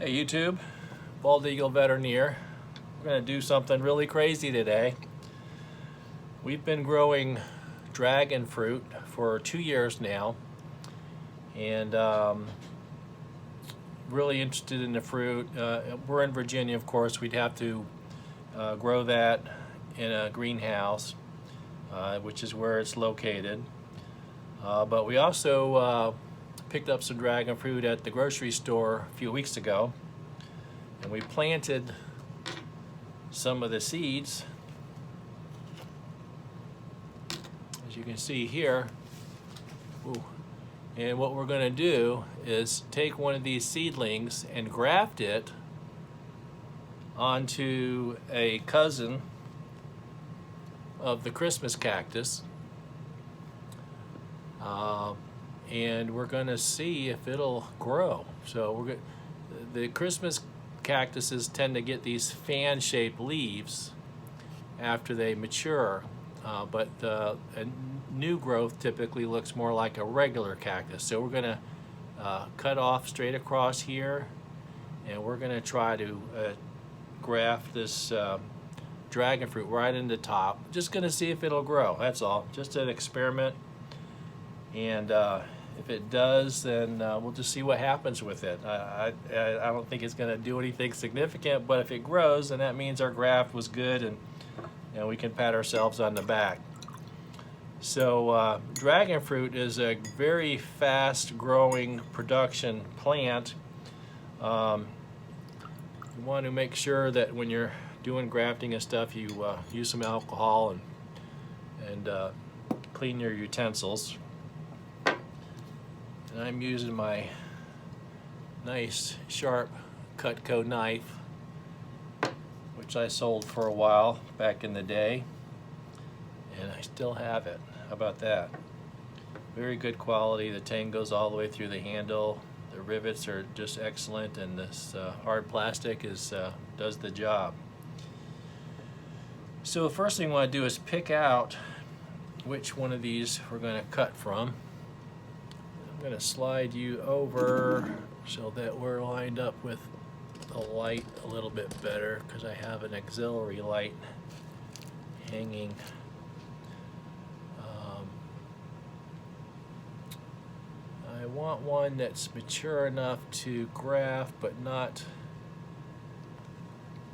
Hey YouTube, Bald Eagle Veterinarian. We're going to do something really crazy today. We've been growing dragon fruit for 2 years now, and really interested in the fruit. We're in Virginia, of course. We'd have to grow that in a greenhouse, which is where it's located. But we also picked up some dragon fruit at the grocery store a few weeks ago, and we planted some of the seeds, as you can see here. Ooh. And what we're going to do is take one of these seedlings and graft it onto a cousin of the Christmas cactus. And we're going to see if it'll grow. So the Christmas cactuses tend to get these fan-shaped leaves after they mature, but a new growth typically looks more like a regular cactus. So we're going to cut off straight across here, and we're going to try to graft this dragon fruit right in the top. Just going to see if it'll grow. That's all. Just an experiment. And if it does, then we'll just see what happens with it. I don't think it's going to do anything significant, but if it grows, then that means our graft was good, and we can pat ourselves on the back. So dragon fruit is a very fast-growing production plant. You want to make sure that when you're doing grafting and stuff, you use some alcohol and clean your utensils. And I'm using my nice sharp Cutco knife, which I sold for a while back in the day, and I still have it. How about that? Very good quality. The tang goes all the way through the handle. The rivets are just excellent, and this hard plastic does the job. So the first thing we want to do is pick out which one of these we're going to cut from. I'm going to slide you over so that we're lined up with the light a little bit better, because I have an auxiliary light hanging. I want one that's mature enough to graft, but not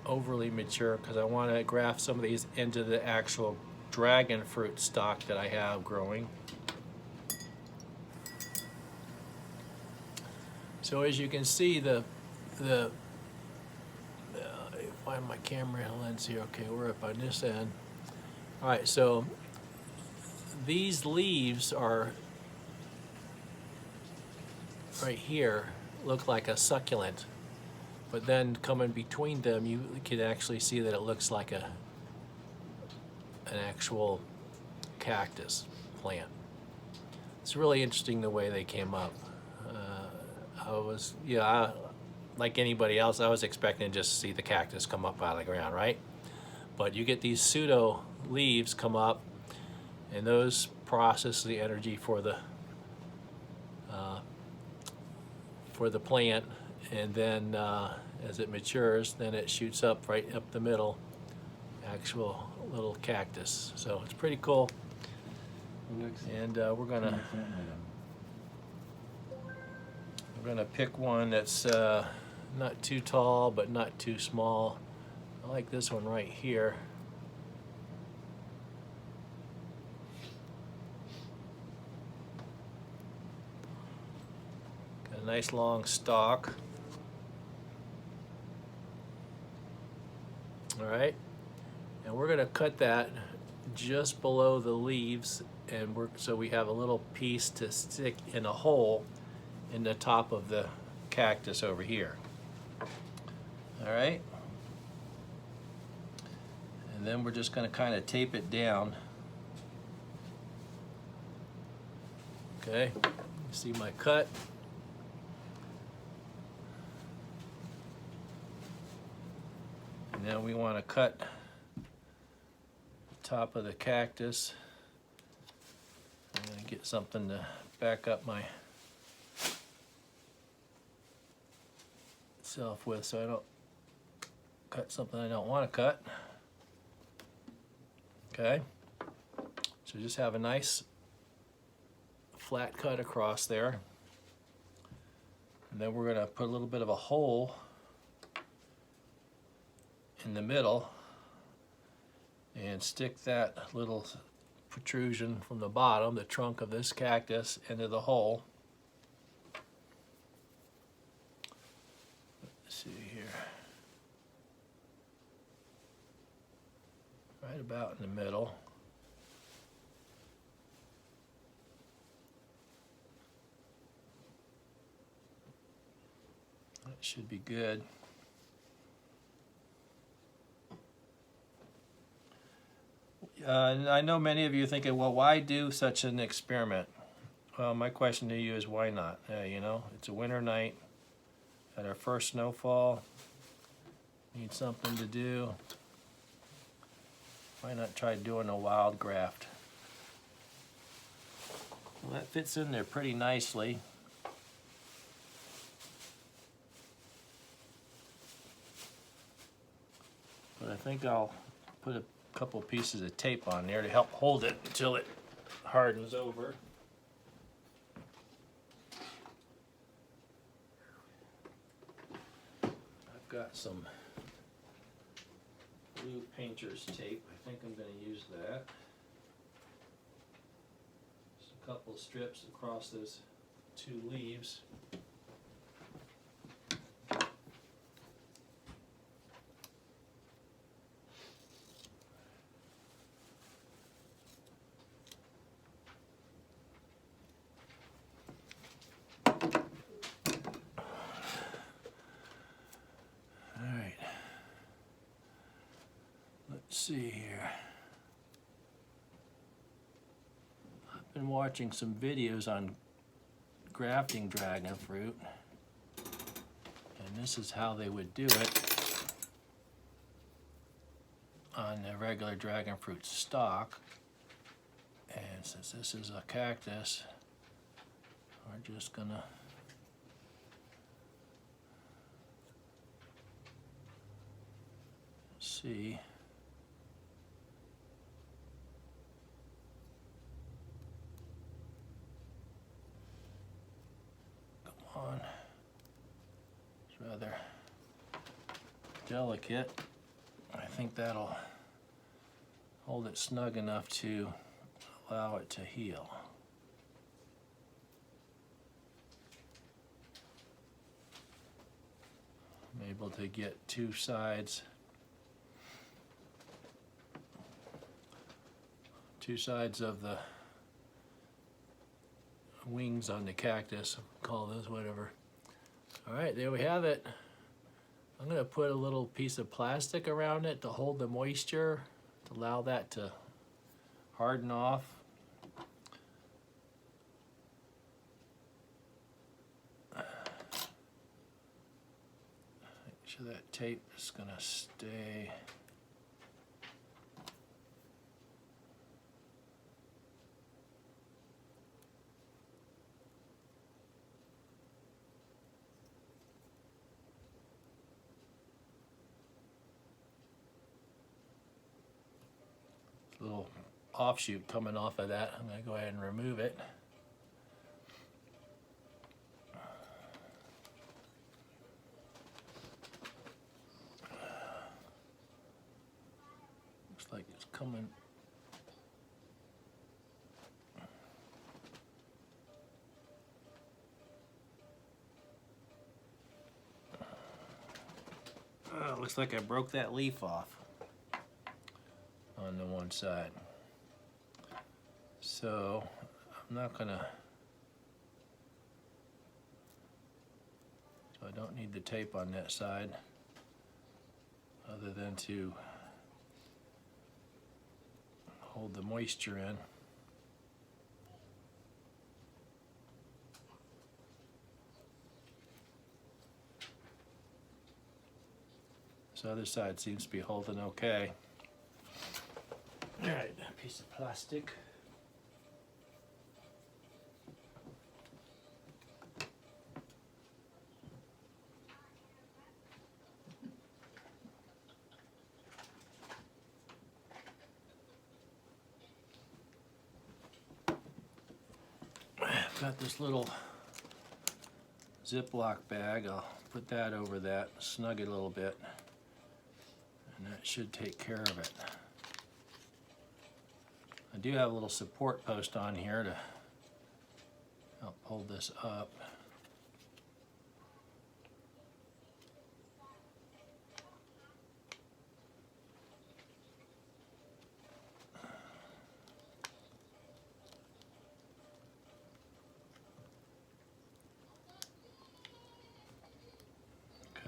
overly mature, because I want to graft some of these into the actual dragon fruit stock that I have growing. So as you can see, find my camera lens here. Okay, we're up on this end. All right, so these leaves are right here, look like a succulent, but then coming between them, you can actually see that it looks like an actual cactus plant. It's really interesting the way they came up. Like anybody else, I was expecting to just see the cactus come up out of the ground, right? But you get these pseudo leaves come up, and those process the energy for the plant, and then as it matures, then it shoots up right up the middle, actual little cactus. So it's pretty cool. And we're gonna pick one that's not too tall but not too small. I like this one right here. Got a nice long stalk. All right, and we're going to cut that just below the leaves, and so we have a little piece to stick in a hole in the top of the cactus over here. All right, and then we're just going to kind of tape it down. Okay, you see my cut. And then we want to cut the top of the cactus. I'm going to get something to back up my myself with so I don't cut something I don't want to cut. Okay, so just have a nice flat cut across there. And then we're going to put a little bit of a hole in the middle and stick that little protrusion from the bottom, the trunk of this cactus, into the hole. Let's see here. Right about in the middle. That should be good. I know many of you are thinking, well, why do such an experiment? Well, my question to you is why not? You know, it's a winter night, at our first snowfall, need something to do. Why not try doing a wild graft? Well, that fits in there pretty nicely. But I think I'll put a couple pieces of tape on there to help hold it until it hardens over. I've got some blue painter's tape. I think I'm going to use that. Just a couple strips across those two leaves. Let's see here. I've been watching some videos on grafting dragon fruit, and this is how they would do it on the regular dragon fruit stalk. And since this is a cactus, we're just gonna see. On. It's rather delicate. I think that'll hold it snug enough to allow it to heal. I'm able to get two sides of the wings on the cactus, call those whatever. All right, there we have it. I'm going to put a little piece of plastic around it to hold the moisture, to allow that to harden off. Make sure that tape is going to stay. Little offshoot coming off of that. I'm going to go ahead and remove it. Looks like it's coming. Looks like I broke that leaf off on the one side. So I'm not gonna, so I don't need the tape on that side other than to hold the moisture in. This other side seems to be holding okay. All right, a piece of plastic. Got this little Ziploc bag. I'll put that over that, snug it a little bit, and that should take care of it. I do have a little support post on here to help hold this up.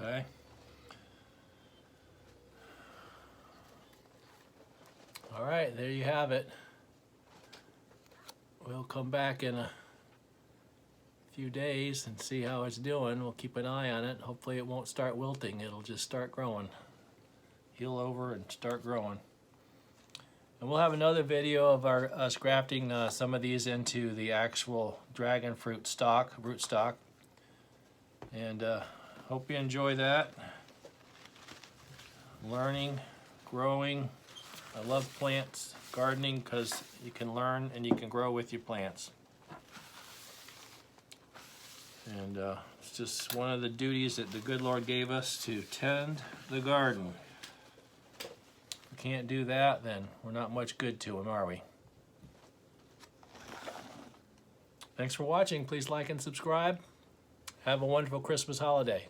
Okay. All right, there you have it. We'll come back in a few days and see how it's doing. We'll keep an eye on it. Hopefully it won't start wilting. It'll just start growing. Heal over and start growing. And we'll have another video of us grafting some of these into the actual dragon fruit stock, root stock. And hope you enjoy that. Learning, growing. I love plants, gardening, because you can learn and you can grow with your plants. And it's just one of the duties that the good Lord gave us, to tend the garden. If we can't do that, then we're not much good to Him, are we? Thanks for watching. Please like and subscribe. Have a wonderful Christmas holiday.